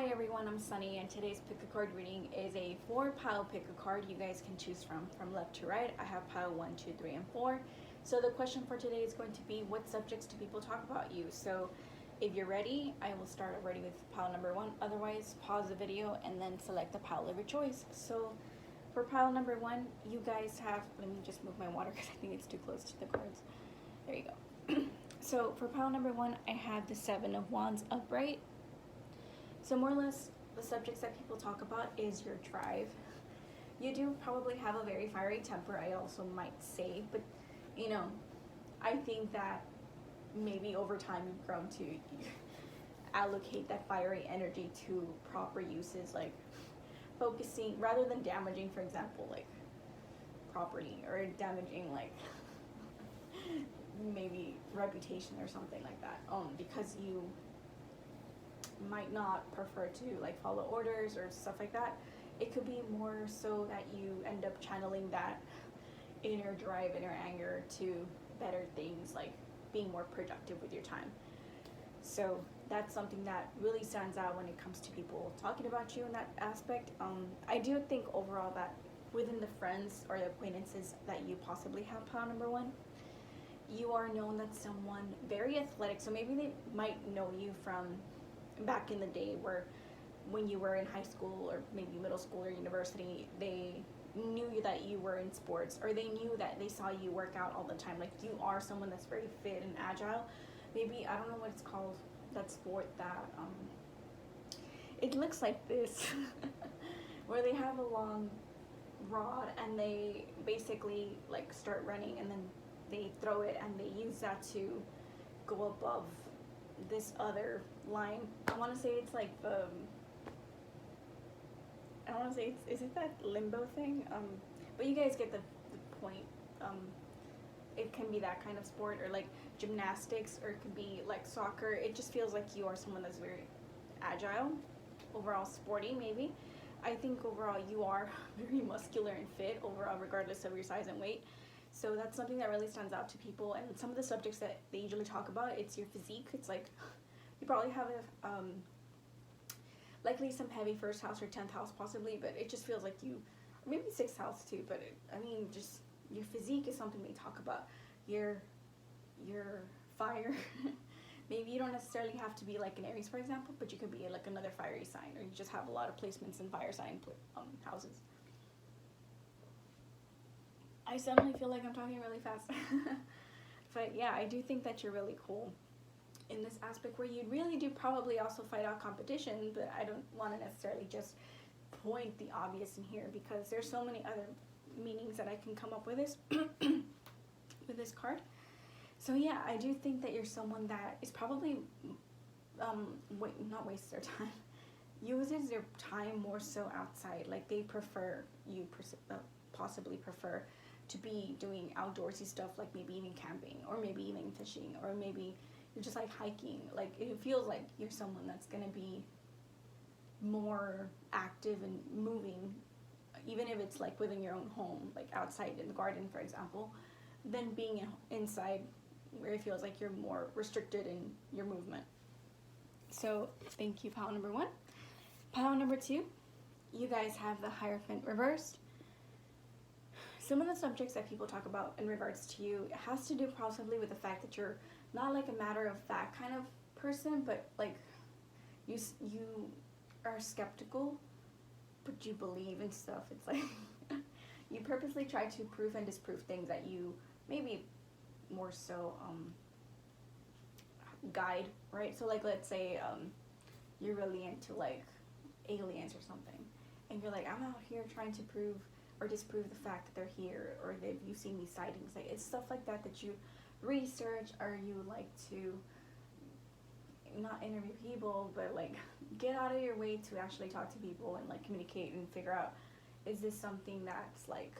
Hi everyone, I'm Sunny, and today's pick a card reading is a 4-pile pick a card you guys can choose from left to right. I have pile 1, 2, 3, and 4. So the question for today is going to be, what subjects do people talk about you? So if you're ready, I will start already with pile number 1. Otherwise, pause the video and then select the pile of your choice. So for pile number 1, you guys have, let me just move my water because I think it's too close to the cards. There you go. So for pile number 1, I have the 7 of Wands upright. So more or less, the subjects that people talk about is your drive. You do probably have a very fiery temper, I also might say, but you know, I think that maybe over time you've grown to allocate that fiery energy to proper uses, like focusing, rather than damaging, for example, like property, or damaging like maybe reputation or something like that, because you might not prefer to like follow orders or stuff like that. It could be more so that you end up channeling that inner drive, inner anger to better things, like being more productive with your time. So that's something that really stands out when it comes to people talking about you in that aspect. I do think overall that within the friends or the acquaintances that you possibly have pile number 1, you are known as someone very athletic. So maybe they might know you from back in the day, where when you were in high school or maybe middle school or university, they knew that you were in sports, or they knew that they saw you work out all the time. Like, you are someone that's very fit and agile. Maybe, I don't know what it's called, that sport that it looks like this where they have a long rod and they basically like start running and then they throw it and they use that to go above this other line. I want to say it's like I want to say is it that limbo thing? But you guys get the point. It can be that kind of sport, or like gymnastics, or it could be like soccer. It just feels like you are someone that's very agile, overall sporty maybe. I think overall you are very muscular and fit overall, regardless of your size and weight. So that's something that really stands out to people. And some of the subjects that they usually talk about, it's your physique. It's like you probably have a likely some heavy first house or 10th house possibly, but it just feels like you, or maybe 6th house too, but I mean, just your physique is something they talk about. Your fire. Maybe you don't necessarily have to be like an Aries, for example, but you could be like another fiery sign, or you just have a lot of placements in fire sign houses. I suddenly feel like I'm talking really fast. But yeah, I do think that you're really cool in this aspect, where you really do probably also fight out competition, but I don't want to necessarily just point the obvious in here, because there's so many other meanings that I can come up with this with this card. So yeah, I do think that you're someone that is probably not wastes their time, uses their time more so outside. Like, they prefer, you possibly prefer to be doing outdoorsy stuff, like maybe even camping, or maybe even fishing, or maybe you're just like hiking. Like, it feels like you're someone that's gonna be more active and moving, even if it's like within your own home, like outside in the garden, for example, than being inside, where it feels like you're more restricted in your movement. So thank you, pile number 1. Pile number 2, you guys have the Hierophant reversed. Some of the subjects that people talk about in regards to you, it has to do possibly with the fact that you're not like a matter of fact kind of person, but like you are skeptical, but you believe in stuff. It's like you purposely try to prove and disprove things that you maybe more so guide, right? So like, let's say you're really into like aliens or something, and you're like, I'm out here trying to prove or disprove the fact that they're here, or that you've seen these sightings. Like, it's stuff like that that you research, or you like to not interview people, but like get out of your way to actually talk to people and like communicate and figure out, is this something that's like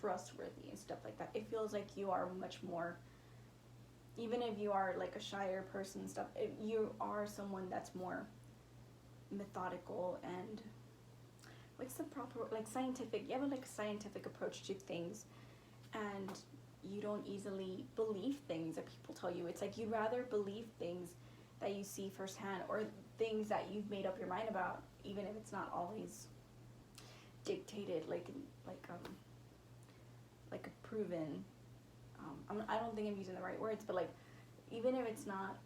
trustworthy and stuff like that. It feels like you are much more, even if you are like a shyer person and stuff, you are someone that's more methodical and what's the proper, like scientific. You have like a scientific approach to things, and you don't easily believe things that people tell you. It's like you'd rather believe things that you see firsthand, or things that you've made up your mind about, even if it's not always dictated, like a proven. I don't think I'm using the right words, but like, even if it's not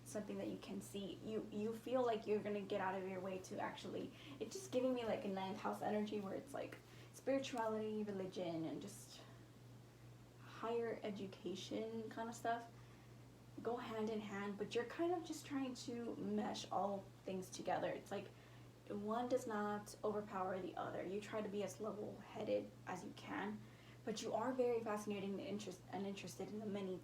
something that you can see, you feel like you're gonna get out of your way to actually. It's just giving me like a ninth house energy where it's like spirituality, religion, and just higher education kind of stuff go hand in hand, but you're kind of just trying to mesh all things together. It's like one does not overpower the other. You try to be as level-headed as you can, but you are very fascinating and interested in the many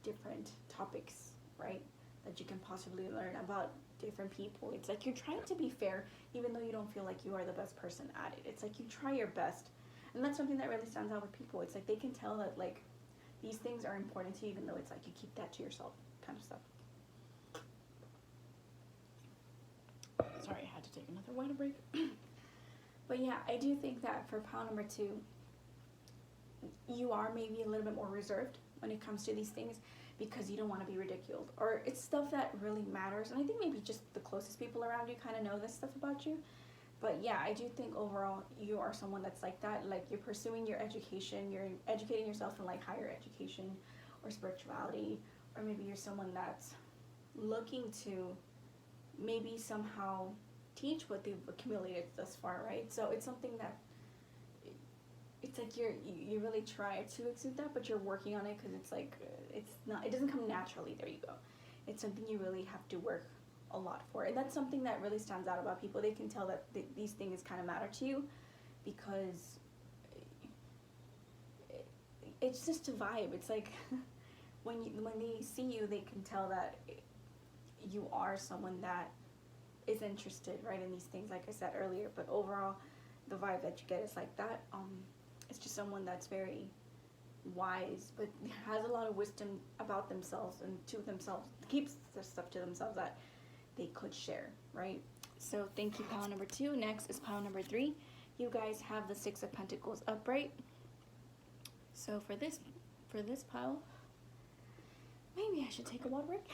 different topics, right, that you can possibly learn about different people. It's like you're trying to be fair, even though you don't feel like you are the best person at it. It's like you try your best, and that's something that really stands out with people. It's like they can tell that like these things are important to you, even though it's like you keep that to yourself, kind of stuff. Sorry, I had to take another water break. But yeah, I do think that for pile number 2, you are maybe a little bit more reserved when it comes to these things because you don't want to be ridiculed, or it's stuff that really matters. And I think maybe just the closest people around you kind of know this stuff about you. But yeah, I do think overall you are someone that's like that. Like you're pursuing your education, you're educating yourself in like higher education or spirituality, or maybe you're someone that's looking to maybe somehow teach what they've accumulated thus far, right? So it's something that it's like you really try to exude that, but you're working on it because it's like it doesn't come naturally. There you go. It's something you really have to work a lot for, and that's something that really stands out about people. They can tell that these things kind of matter to you because it's just a vibe. It's like when they see you, they can tell that you are someone that is interested, right, in these things, like I said earlier. But overall, the vibe that you get is like that. It's just someone that's very wise, but has a lot of wisdom about themselves and to themselves, keeps the stuff to themselves that they could share, right? So thank you, pile number 2. Next is pile number 3. You guys have the 6 of Pentacles upright. So for this pile, maybe I should take a water break.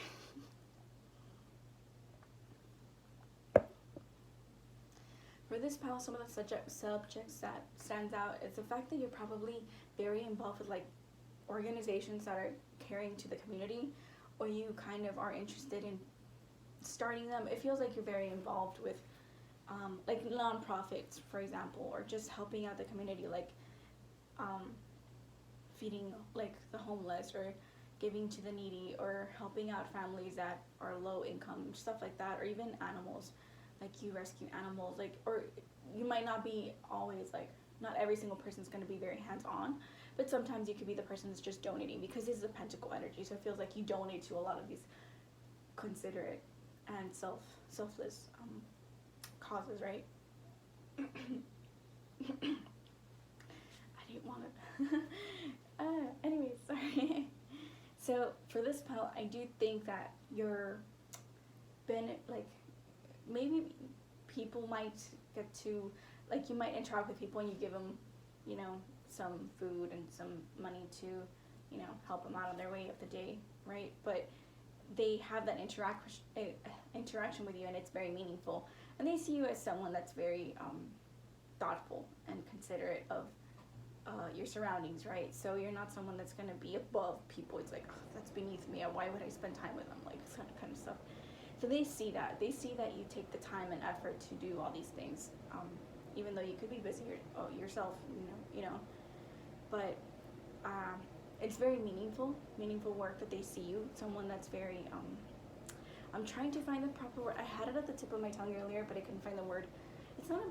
For this pile, some of the subjects that stands out is the fact that you're probably very involved with like organizations that are caring to the community, or you kind of are interested in starting them. It feels like you're very involved with like nonprofits, for example, or just helping out the community, like feeding like the homeless, or giving to the needy, or helping out families that are low income, stuff like that, or even animals. Like you rescue animals, like, or you might not be always like, not every single person's going to be very hands-on, but sometimes you could be the person that's just donating, because this is a pentacle energy, so it feels like you donate to a lot of these considerate and selfless causes, right? I didn't want to. Anyways, sorry. So for this pile, I do think that you're been like, maybe people might get to, like, you might interact with people and you give them, you know, some food and some money to, you know, help them out on their way of the day, right? But they have that interaction with you, and it's very meaningful. And they see you as someone that's very thoughtful and considerate of your surroundings, right? So you're not someone that's going to be above people. It's like, oh, that's beneath me. Why would I spend time with them? Like, this kind of stuff. So they see that. They see that you take the time and effort to do all these things, even though you could be busy yourself, you know. But it's very meaningful work that they see you. Someone that's very, I'm trying to find the proper word. I had it at the tip of my tongue earlier, but I couldn't find the word. It's not a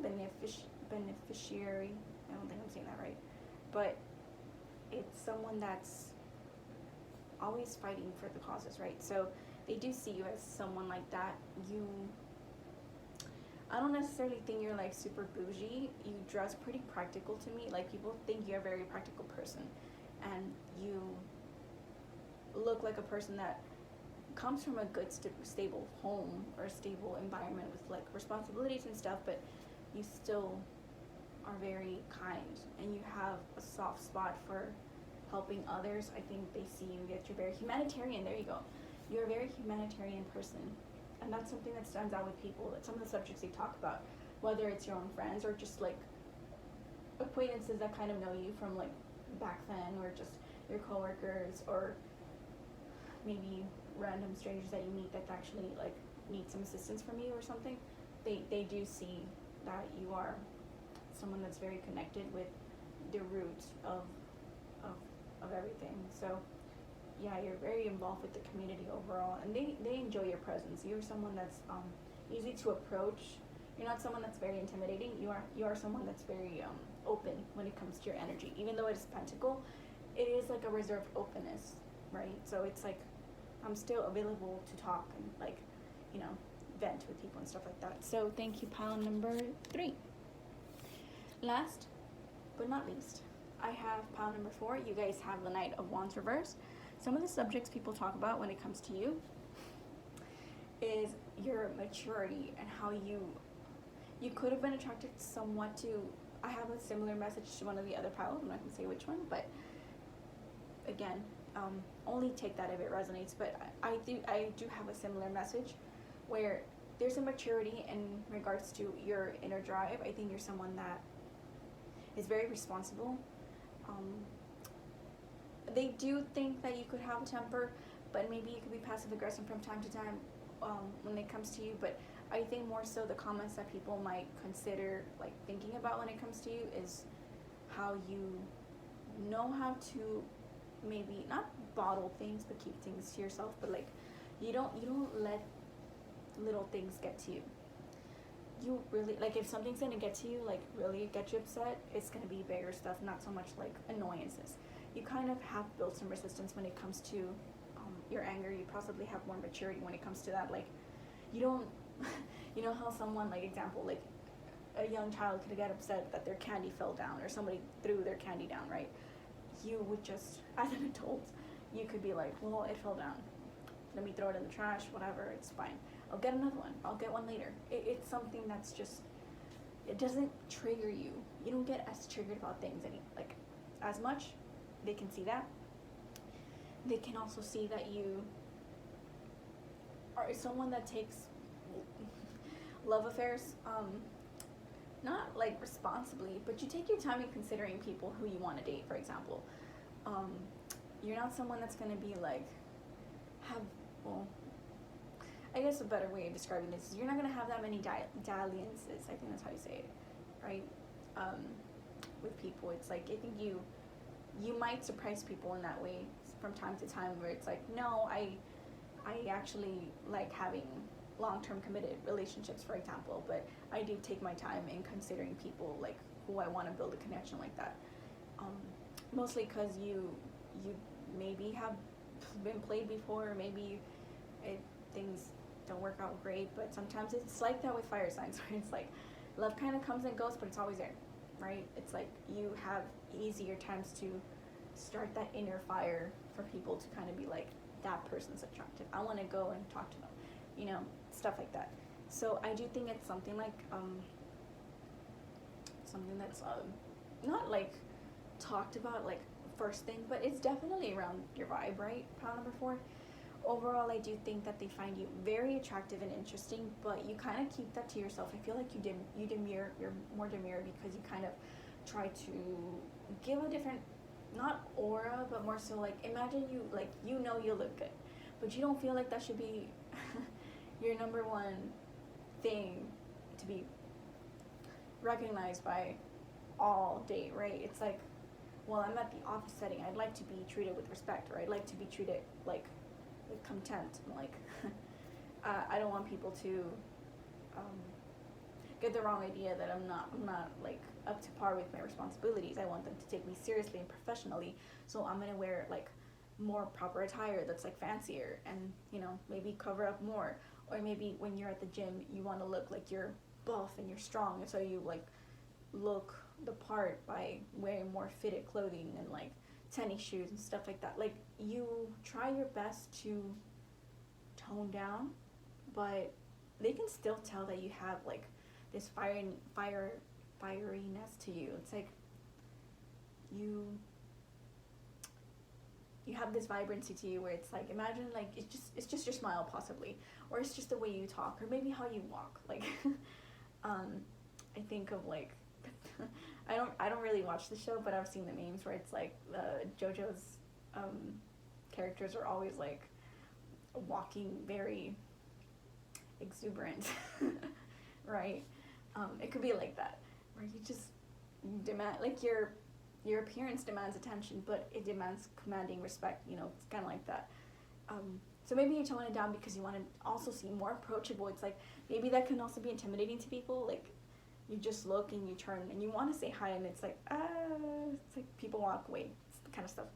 beneficiary. I don't think I'm saying that right. But it's someone that's always fighting for the causes, right? So they do see you as someone like that. I don't necessarily think you're like super bougie. You dress pretty practical to me. Like, people think you're a very practical person, and you look like a person that comes from a good stable home or a stable environment with like responsibilities and stuff, but you still are very kind, and you have a soft spot for helping others. I think they see you that you're very humanitarian. There you go. You're a very humanitarian person And that's something that stands out with people. That some of the subjects they talk about, whether it's your own friends or just like acquaintances that kind of know you from like back then, or just your coworkers, or maybe random strangers that you meet that actually like need some assistance from you or something. They do see that you are someone that's very connected with the roots of everything. So yeah, you're very involved with the community overall, and they enjoy your presence. You're someone that's easy to approach. You're not someone that's very intimidating. You are someone that's very open when it comes to your energy. Even though it's Pentacle, it is like a reserved openness, right? So it's like I'm still available to talk and like, you know, vent with people and stuff like that. So thank you, pile number 3. Last but not least, I have pile number 4. You guys have the Knight of Wands reverse. Some of the subjects people talk about when it comes to you is your maturity and how you could have been attracted somewhat to. I have a similar message to one of the other piles. I'm not going to say which one, but again, only take that if it resonates. But I do have a similar message where there's a maturity in regards to your inner drive. I think you're someone that is very responsible. They do think that you could have a temper, but maybe you could be passive aggressive from time to time when it comes to you. But I think more so the comments that people might consider like thinking about when it comes to you is how you know how to maybe not bottle things but keep things to yourself, but like you don't let little things get to you. You really, like, if something's gonna get to you, like really get you upset, it's gonna be bigger stuff, not so much like annoyances. You kind of have built some resistance when it comes to your anger. You possibly have more maturity when it comes to that. Like, you don't, you know how someone, like example, like a young child could get upset that their candy fell down or somebody threw their candy down, right? You would just, as an adult, you could be like, well, it fell down. Let me throw it in the trash, whatever, it's fine. I'll get another one. I'll get one later. It's something that's just, it doesn't trigger you. You don't get as triggered about things like as much. They can see that. They can also see that you are someone that takes love affairs, not like responsibly, but you take your time in considering people who you want to date, for example. You're not someone that's going to be like, I guess a better way of describing this is you're not going to have that many dalliances, I think that's how you say it, right? With people, it's like, I think you might surprise people in that way from time to time, where it's like, no, I actually like having long-term committed relationships, for example, but I do take my time in considering people like who I want to build a connection like that. Mostly because you maybe have been played before, or maybe things don't work out great, but sometimes it's like that with fire signs, where it's like love kind of comes and goes, but it's always there, right? It's like you have easier times to start that inner fire for people to kind of be like, that person's attractive, I want to go and talk to them, you know, stuff like that. So I do think it's something like something that's not like talked about like first thing, but it's definitely around your vibe, right? Pile number 4. Overall, I do think that they find you very attractive and interesting, but you kind of keep that to yourself. I feel like you're more demure because you kind of try to give a different, not aura, but more so like, imagine you, like, you know you look good, but you don't feel like that should be your number one thing to be recognized by all day, right? It's like, well, I'm at the office setting, I'd like to be treated with respect, or I'd like to be treated like with contempt. Like, I don't want people to get the wrong idea that I'm not like up to par with my responsibilities. I want them to take me seriously and professionally, so I'm gonna wear like more proper attire that's like fancier, and you know, maybe cover up more. Or maybe when you're at the gym, you want to look like you're buff and you're strong, and so you like look the part by wearing more fitted clothing and like tennis shoes and stuff like that. Like, you try your best to tone down, but they can still tell that you have like this fieriness to you. It's like you have this vibrancy to you where it's like, imagine like it's just your smile possibly, or it's just the way you talk, or maybe how you walk. Like, I think of like, I don't really watch the show, but I've seen the memes where it's like JoJo's characters are always like walking very exuberant, right? It could be like that, where you just demand, like your appearance demands attention, but it demands commanding respect. You know, it's kind of like that. So maybe you tone it down because you want to also seem more approachable. It's like maybe that can also be intimidating to people. Like you just look and you turn and you want to say hi, and it's like it's like people walk away. It's the kind of stuff.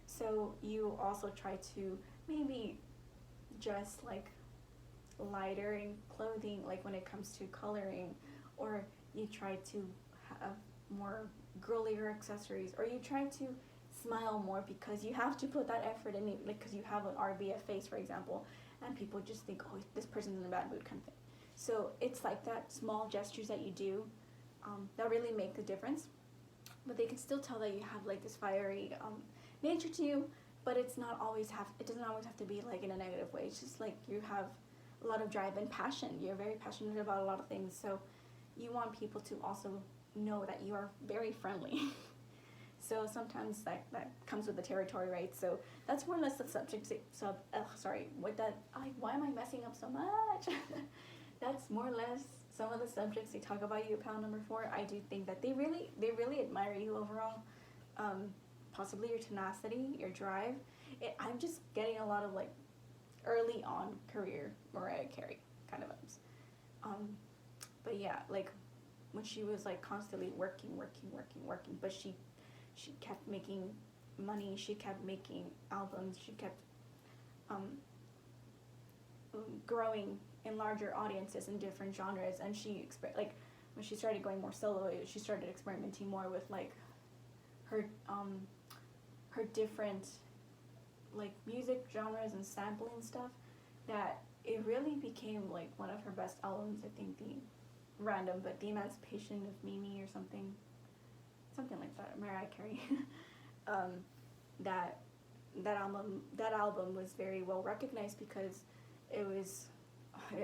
So you also try to maybe dress like lighter in clothing, like when it comes to coloring, or you try to have more girlier accessories, or you try to smile more because you have to put that effort in it, like because you have an RBF face, for example, and people just think, oh, this person's in a bad mood, kind of thing. So it's like that small gestures that you do that really make the difference, but they can still tell that you have like this fiery nature to you, but it doesn't always have to be like in a negative way. It's just like you have a lot of drive and passion. You're very passionate about a lot of things, so you want people to also know that you are very friendly. So sometimes that comes with the territory, right? So that's more or less the subject. Why am I messing up so much? That's more or less some of the subjects they talk about you at Panel Number 4. I do think that they really admire you overall. Possibly your tenacity, your drive. I'm just getting a lot of like early on career Mariah Carey kind of vibes. But yeah, like when she was like constantly working, but she kept making money, she kept making albums, she kept growing in larger audiences in different genres, and like when she started going more solo, she started experimenting more with like her different like music genres and sampling stuff, that it really became like one of her best albums. I think the Emancipation of Mimi or something like that, Mariah Carey. That album was very well recognized because it was,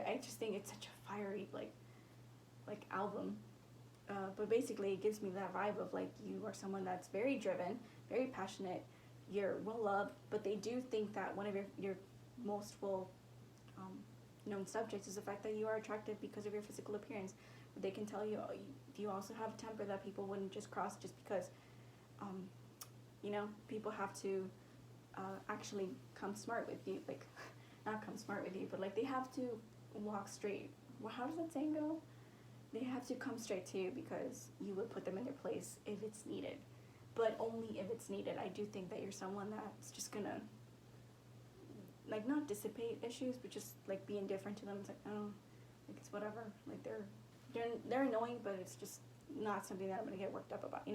I just think it's such a fiery like album. But basically it gives me that vibe of like you are someone that's very driven, very passionate, you're well loved, but they do think that one of your most well known subjects is the fact that you are attractive because of your physical appearance. But they can tell you, oh, you also have a temper that people wouldn't just cross just because, people have to actually come smart with you, like not come smart with you, but like they have to walk straight. Well, how does that saying go? They have to come straight to you because you would put them in their place if it's needed, but only if it's needed. I do think that you're someone that's just gonna like not dissipate issues, but just like be indifferent to them. It's like, oh, like it's whatever. Like they're annoying, but it's just not something that I'm gonna get worked up about,